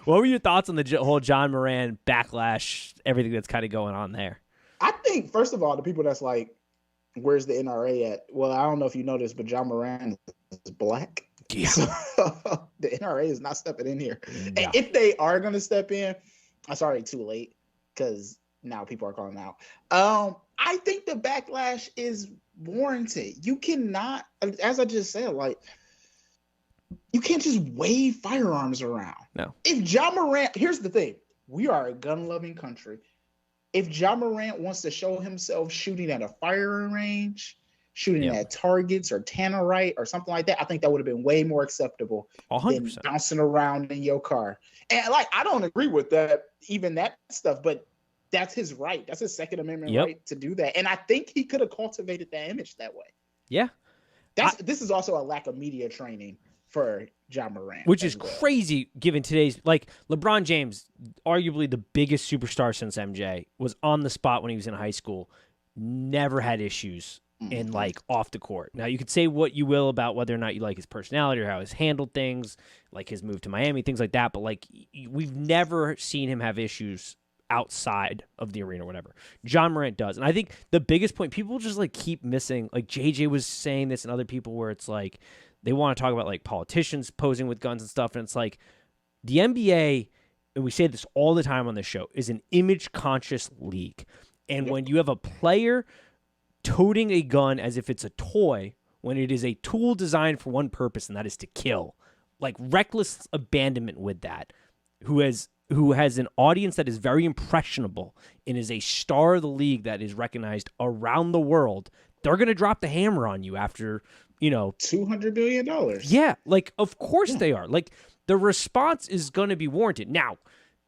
What were your thoughts on the whole John Moran backlash, everything that's kind of going on there? I think, first of all, the people that's like, where's the NRA at? Well, I don't know if you noticed, but Ja Morant is black. Yeah. So the NRA is not stepping in here. No. And if they are going to step in, it's already too late because now people are calling out. I think the backlash is warranted. You cannot, as I just said, like, you can't just wave firearms around. No. If Ja Morant, here's the thing. We are a gun-loving country. If Ja Morant wants to show himself shooting at a firing range, shooting at targets or tannerite or something like that, I think that would have been way more acceptable 100%. than bouncing around in your car. And like, I don't agree with that, even that stuff, but that's his right. That's his Second Amendment right to do that. And I think he could have cultivated that image that way. Yeah. This is also a lack of media training for Ja Morant. Which is crazy given today's, like, LeBron James, arguably the biggest superstar since MJ, was on the spot when he was in high school, never had issues in, like, off the court. Now, you could say what you will about whether or not you like his personality or how he's handled things, like his move to Miami, things like that, but, like, we've never seen him have issues outside of the arena or whatever. John Morant does. And I think the biggest point, people just, like, keep missing, like, JJ was saying this and other people, where it's like, they want to talk about, like, politicians posing with guns and stuff, and it's like, the NBA, and we say this all the time on this show, is an image-conscious league. And when you have a player toting a gun as if it's a toy, when it is a tool designed for one purpose, and that is to kill, like, reckless abandonment with that, who has an audience that is very impressionable and is a star of the league that is recognized around the world, they're going to drop the hammer on you after, $200 billion. Yeah, like, of course they are. Like, the response is going to be warranted. Now,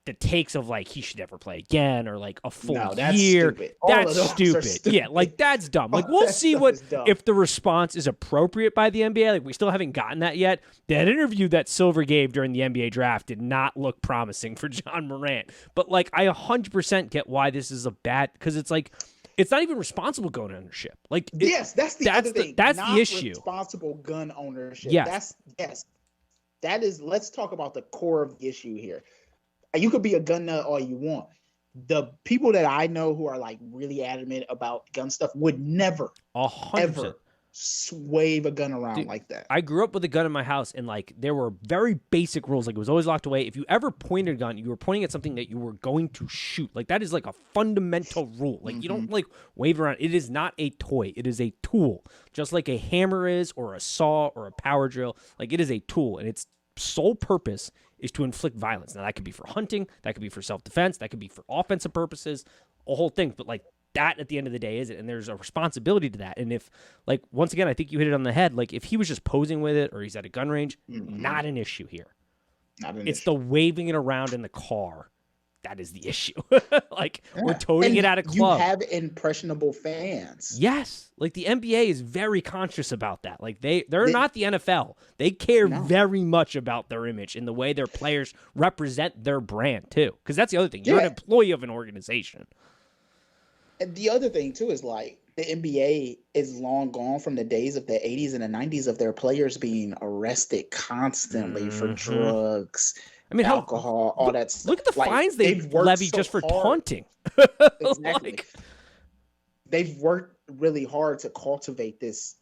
the takes of, like, he should never play again, or, like, a full year. Stupid. That's stupid. Yeah, like, that's dumb. Like, we'll see if the response is appropriate by the NBA. Like, we still haven't gotten that yet. That interview that Silver gave during the NBA draft did not look promising for John Morant. But, like, I 100% get why this is a bad, because it's like, it's not even responsible gun ownership. Like, yes, that's the other thing. That's not the issue. Responsible gun ownership. Yes. That is. Let's talk about the core of the issue here. You could be a gun nut all you want. The people that I know who are, like, really adamant about gun stuff would never, 100%. ever wave a gun around, dude, like that. I grew up with a gun in my house, and, like, there were very basic rules. Like, it was always locked away. If you ever pointed a gun, you were pointing at something that you were going to shoot. Like, that is, like, a fundamental rule. Like, you don't, like, wave around. It is not a toy. It is a tool. Just like a hammer is, or a saw, or a power drill. Like, it is a tool, and its sole purpose is to inflict violence. Now, that could be for hunting. That could be for self-defense. That could be for offensive purposes. A whole thing. But, like, that at the end of the day is it, and there's a responsibility to that. And if, like, once again, I think you hit it on the head, like, if he was just posing with it, or he's at a gun range, not an issue here. It's the waving it around in the car that is the issue. Like, we're toting it at a club. You have impressionable fans. Yes. Like, the NBA is very conscious about that. Like, they're not the NFL. They care very much about their image and the way their players represent their brand, too. Because that's the other thing. You're an employee of an organization. And the other thing, too, is, like, the NBA is long gone from the days of the 80s and the 90s of their players being arrested constantly for drugs, alcohol, all that stuff. Look at the fines they've levied just for taunting. Exactly. They've worked really hard to cultivate this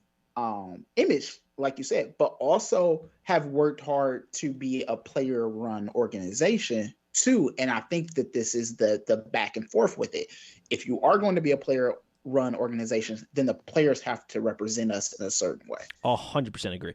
image, like you said, but also have worked hard to be a player-run organization, too. And I think that this is the back and forth with it. If you are going to be a player-run organization, then the players have to represent us in a certain way. 100% agree.